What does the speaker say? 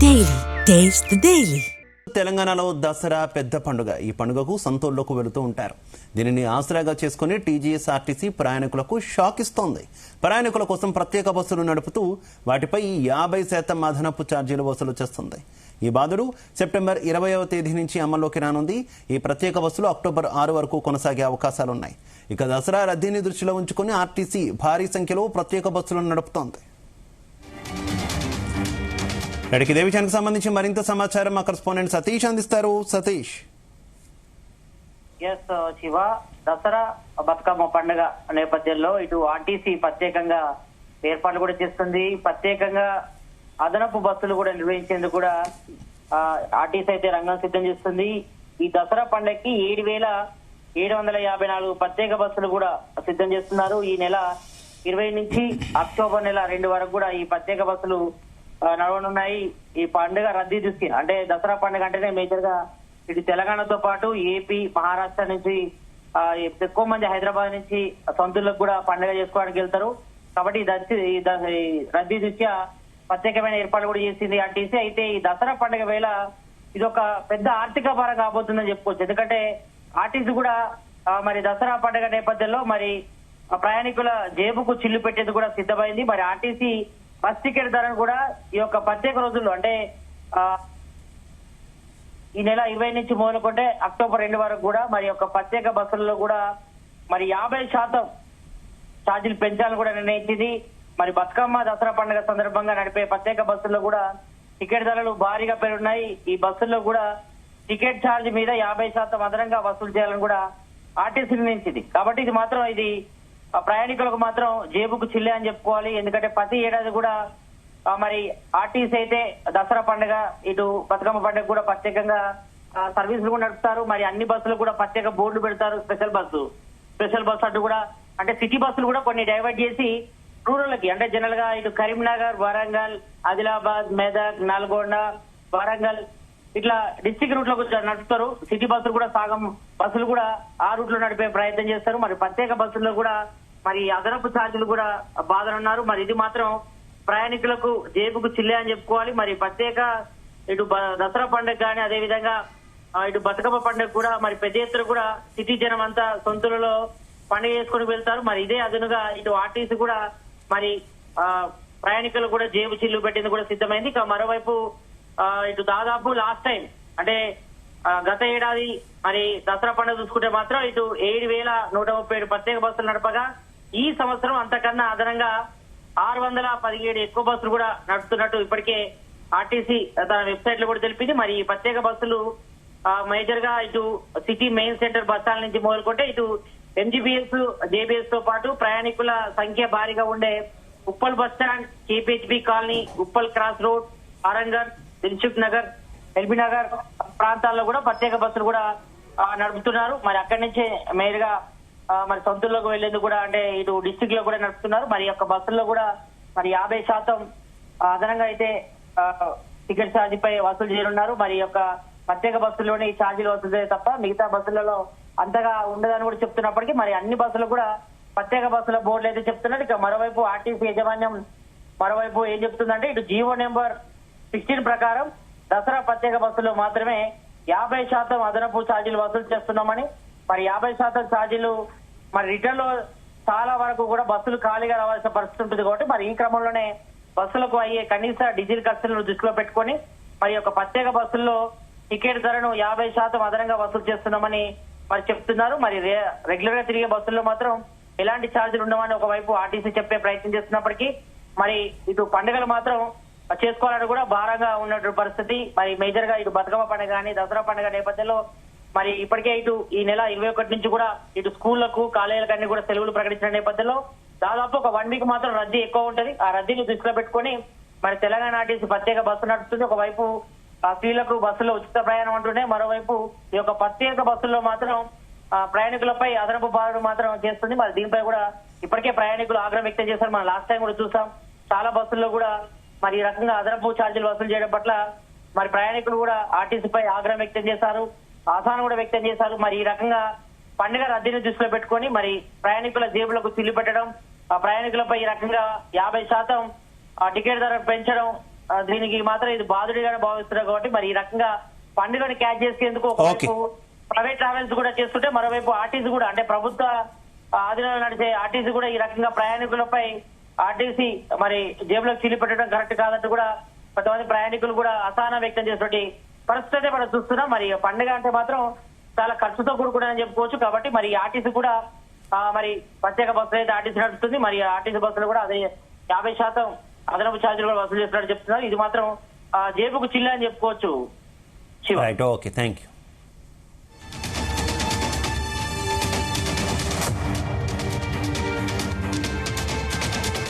Daily taste the daily. తెలంగాణలో దసరా పెద్ద పండుగ. ఈ పండుగకు సంతోళ్లకు వెళుతూ ఉంటారు. దీనిని ఆసరాగా చేసుకుని టీజీఎస్ఆర్టీసీ ప్రయాణికులకు షాక్ ఇస్తోంది. ప్రయాణికుల కోసం ప్రత్యేక బస్సులు నడుపుతూ వాటిపై 50% అదనపు ఛార్జీలు వసూలు చేస్తుంది. ఈ బాధలు సెప్టెంబర్ 20వ తేదీ నుంచి అమల్లోకి రానుంది. ఈ ప్రత్యేక బస్సులు అక్టోబర్ 6 వరకు కొనసాగే అవకాశాలున్నాయి. ఇక దసరా రద్దీని దృష్టిలో ఉంచుకుని ఆర్టీసీ భారీ సంఖ్యలో ప్రత్యేక బస్సులను నడుపుతోంది. ఇదే విషయానికి సంబంధించి మరింత సమాచారం మా కరెస్పాండెంట్ సతీష్ అందిస్తారు. సతీష్. శివ, దసరా బతుకమ్మ పండుగ నేపథ్యంలో ఇటు ఆర్టీసీ ప్రత్యేకంగా ఏర్పాట్లు కూడా చేస్తుంది. ప్రత్యేకంగా అదనపు బస్సులు కూడా నిర్వహించేందుకు కూడా ఆర్టీసీ అయితే రంగం సిద్ధం చేస్తుంది. ఈ దసరా పండుగకి 7,754 ప్రత్యేక బస్సులు కూడా సిద్ధం చేస్తున్నారు. ఈ నెల 20 నుంచి అక్టోబర్ నెల 2 వరకు కూడా ఈ ప్రత్యేక బస్సులు నడవనున్నాయి. ఈ పండుగ రద్దీ దృష్టి అంటే దసరా పండుగ అంటేనే మేజర్ గా ఇటు తెలంగాణతో పాటు ఏపీ, మహారాష్ట్ర నుంచి ఎక్కువ మంది హైదరాబాద్ నుంచి సొంతూళ్ళకు కూడా పండుగ చేసుకోవడానికి వెళ్తారు. కాబట్టి రద్దీ దృష్ట్యా ప్రత్యేకమైన ఏర్పాట్లు కూడా చేసింది ఆర్టీసీ. అయితే ఈ దసరా పండుగ వేళ ఇది ఒక పెద్ద ఆర్థిక భారం కాబోతుందని చెప్పుకోవచ్చు. ఎందుకంటే ఆర్టీసీ కూడా మరి దసరా పండుగ నేపథ్యంలో మరి ప్రయాణికుల జేబుకు చిల్లు పెట్టేందుకు కూడా సిద్ధమైంది. మరి ఆర్టీసీ బస్ టికెట్ ధరను కూడా ఈ యొక్క ప్రత్యేక రోజుల్లో అంటే ఈ నెల 20 నుంచి మొదలుకుంటే అక్టోబర్ 2 వరకు కూడా మరి యొక్క ప్రత్యేక బస్సులలో కూడా మరి 50% ఛార్జీలు పెంచాలని కూడా నిర్ణయించింది. మరి బతుకమ్మ దసరా పండుగ సందర్భంగా నడిపే ప్రత్యేక బస్సుల్లో కూడా టికెట్ ధరలు భారీగా పెరుగున్నాయి. ఈ బస్సుల్లో కూడా టికెట్ ఛార్జ్ మీద 50% అదనంగా వసూలు చేయాలని కూడా ఆర్టీసీ నిర్ణయించింది. కాబట్టి ఇది ప్రయాణికులకు మాత్రం జేబుకు చిల్లే అని చెప్పుకోవాలి. ఎందుకంటే ప్రతి ఏడాది కూడా మరి ఆర్టీసీ అయితే దసరా పండుగ ఇటు బతుకమ్మ పండుగ కూడా ప్రత్యేకంగా సర్వీసులు కూడా నడుపుతారు. మరి అన్ని బస్సులు కూడా ప్రత్యేక బోర్డులు పెడతారు. స్పెషల్ బస్సు అటు కూడా అంటే సిటీ బస్సులు కూడా కొన్ని డైవర్ట్ చేసి రూరల్ కి అంటే జనరల్ గా ఇటు కరీంనగర్, వరంగల్, ఆదిలాబాద్, మెదక్, నల్గొండ, వరంగల్ ఇట్లా డిస్ట్రిక్ట్ రూట్ లో నడుపుతారు. సిటీ బస్సులు కూడా సగం బస్సులు కూడా ఆ రూట్ లో నడిపే ప్రయత్నం చేస్తారు. మరి ప్రత్యేక బస్సుల్లో కూడా మరి అదనపు ఛార్జీలు కూడా బాధనున్నారు. మరి ఇది మాత్రం ప్రయాణికులకు జేబుకు చిల్లే అని చెప్పుకోవాలి. మరి ప్రత్యేక ఇటు దసరా పండుగ కానీ అదే విధంగా ఇటు బతుకమ్మ పండుగ కూడా మరి పెద్ద ఎత్తున కూడా సిటీ జనం అంతా సొంతూరులో పండుగ చేసుకుని వెళ్తారు. మరి ఇదే అదనుగా ఇటు ఆర్టీసీ కూడా మరి ప్రయాణికులు కూడా జేబు చిల్లు పెట్టేందుకు కూడా సిద్ధమైంది. ఇక మరోవైపు ఇటు దాదాపు లాస్ట్ టైం అంటే గత ఏడాది మరి దసరా పండుగ చూసుకుంటే మాత్రం ఇటు 7,137 ప్రత్యేక బస్సులు నడపగా ఈ సంవత్సరం అంతకన్నా అదనంగా 617 ఎక్కువ బస్సులు కూడా నడుపుతున్నట్టు ఇప్పటికే ఆర్టీసీ తన వెబ్సైట్ లో కూడా తెలిపింది. మరి ఈ ప్రత్యేక బస్సులు మేజర్ గా ఇటు సిటీ మెయిన్ సెంటర్ బస్టాల నుంచి మొదలుకుంటే ఇటు ఎంజీబీఎస్, జేబీఎస్ తో పాటు ప్రయాణికుల సంఖ్య భారీగా ఉండే Uppal bus stand, KPHB colony, Uppal cross road, Aramghar, Dilsukh Nagar, LB Nagar ప్రాంతాల్లో కూడా ప్రత్యేక బస్సులు కూడా నడుపుతున్నారు. మరి అక్కడి నుంచే మేరుగా మరి సొంతూరులోకి వెళ్లేందుకు కూడా అంటే ఇటు డిస్టిక్ లో కూడా నడుపుతున్నారు. మరి యొక్క బస్సుల్లో కూడా మరి 50% అదనంగా అయితే టికెట్ ఛార్జీపై వసూలు చేయనున్నారు. మరి యొక్క ప్రత్యేక బస్సుల్లోనే ఈ ఛార్జీలు వసూలు తప్ప మిగతా బస్సులలో అంతగా ఉండదని కూడా చెప్తున్నప్పటికీ మరి అన్ని బస్సులు కూడా ప్రత్యేక బస్సుల బోర్డులు అయితే చెప్తున్నారు. ఇక మరోవైపు ఆర్టీసీ యాజమాన్యం మరోవైపు ఏం చెప్తుందంటే ఇటు జీవో నెంబర్ 16 ప్రకారం దసరా ప్రత్యేక బస్సులో మాత్రమే 50% అదనపు ఛార్జీలు వసూలు చేస్తున్నామని, మరి 50% ఛార్జీలు మరి రిటర్న్ లో చాలా వరకు కూడా బస్సులు ఖాళీగా రావాల్సిన పరిస్థితి ఉంటుంది. కాబట్టి మరి ఈ క్రమంలోనే బస్సులకు అయ్యే కనీస డీజిల్ ఖర్చులను దృష్టిలో పెట్టుకొని మరి యొక్క ప్రత్యేక బస్సుల్లో టికెట్ ధరను 50% అదనంగా వసూలు చేస్తున్నామని మరి చెప్తున్నారు. మరి రెగ్యులర్ గా తిరిగే బస్సుల్లో మాత్రం ఎలాంటి ఛార్జీలు ఉండవని ఒకవైపు ఆర్టీసీ చెప్పే ప్రయత్నం చేస్తున్నప్పటికీ మరి ఇటు పండుగలు మాత్రం చేసుకోవాలని కూడా భారంగా ఉన్నటువంటి పరిస్థితి. మరి మేజర్ గా ఇటు బతుకమ్మ పండుగ కానీ దసరా పండుగ నేపథ్యంలో మరి ఇప్పటికే ఇటు ఈ నెల 21 నుంచి కూడా ఇటు స్కూళ్లకు, కాలేజీలకు అన్ని కూడా సెలవులు ప్రకటించిన నేపథ్యంలో దాదాపు ఒక 1 వీక్ మాత్రం రద్దీ ఎక్కువ ఉంటది. ఆ రద్దీని దృష్టిలో పెట్టుకుని మరి తెలంగాణ ఆర్టీసీ ప్రత్యేక బస్సు నడుస్తుంది. ఒకవైపు స్త్రీలకు బస్సులో ఉచిత ప్రయాణం అంటూనే మరోవైపు ఈ యొక్క ప్రత్యేక బస్సుల్లో మాత్రం ప్రయాణికులపై అదనపు భారం మాత్రం చేస్తుంది. మరి దీనిపై కూడా ఇప్పటికే ప్రయాణికులు ఆగ్రహం వ్యక్తం చేశారు. మనం లాస్ట్ టైం కూడా చూసాం చాలా బస్సుల్లో కూడా మరి ఈ రకంగా అదనపు ఛార్జీలు వసూలు చేయడం పట్ల మరి ప్రయాణికులు కూడా ఆర్టీసీపై ఆగ్రహం వ్యక్తం చేశారు, ఆసానం కూడా వ్యక్తం చేశారు. మరి ఈ రకంగా పండుగ రద్దీని దృష్టిలో పెట్టుకొని మరి ప్రయాణికుల జేబులకు చిల్లు పెట్టడం, ప్రయాణికులపై ఈ రకంగా 50% టికెట్ ధర పెంచడం దీనికి మాత్రం ఇది బాధుడిగానే భావిస్తున్నారు కాబట్టి మరి ఈ రకంగా పండుగను క్యాచ్ చేసేందుకు ఒకవైపు ప్రైవేట్ ట్రావెల్స్ కూడా చేస్తుంటే మరోవైపు ఆర్టీసీ కూడా అంటే ప్రభుత్వ ఆధీనంలో నడిచే ఆర్టీసీ కూడా ఈ రకంగా ప్రయాణికులపై ఆర్టీసీ మరి జేబులోకి చీలి పెట్టడం కరెక్ట్ కాదంటూ కూడా కొంతమంది ప్రయాణికులు కూడా అసహనం వ్యక్తం చేసినటువంటి పరిస్థితి అయితే మనం చూస్తున్నాం. మరి పండుగ అంటే మాత్రం చాలా ఖర్చుతో కూడుకుని చెప్పుకోవచ్చు. కాబట్టి మరి ఆర్టీసీ కూడా మరి ప్రత్యేక బస్సులు అయితే ఆర్టీసీ నడుస్తుంది. మరి ఆర్టీసీ బస్సులు కూడా అదే 50% అదనపు ఛార్జీలు కూడా వసూలు చేస్తున్నట్టు చెప్తున్నారు. ఇది మాత్రం జేబుకు చిల్లు అని చెప్పుకోవచ్చు. Right, okay, thank you.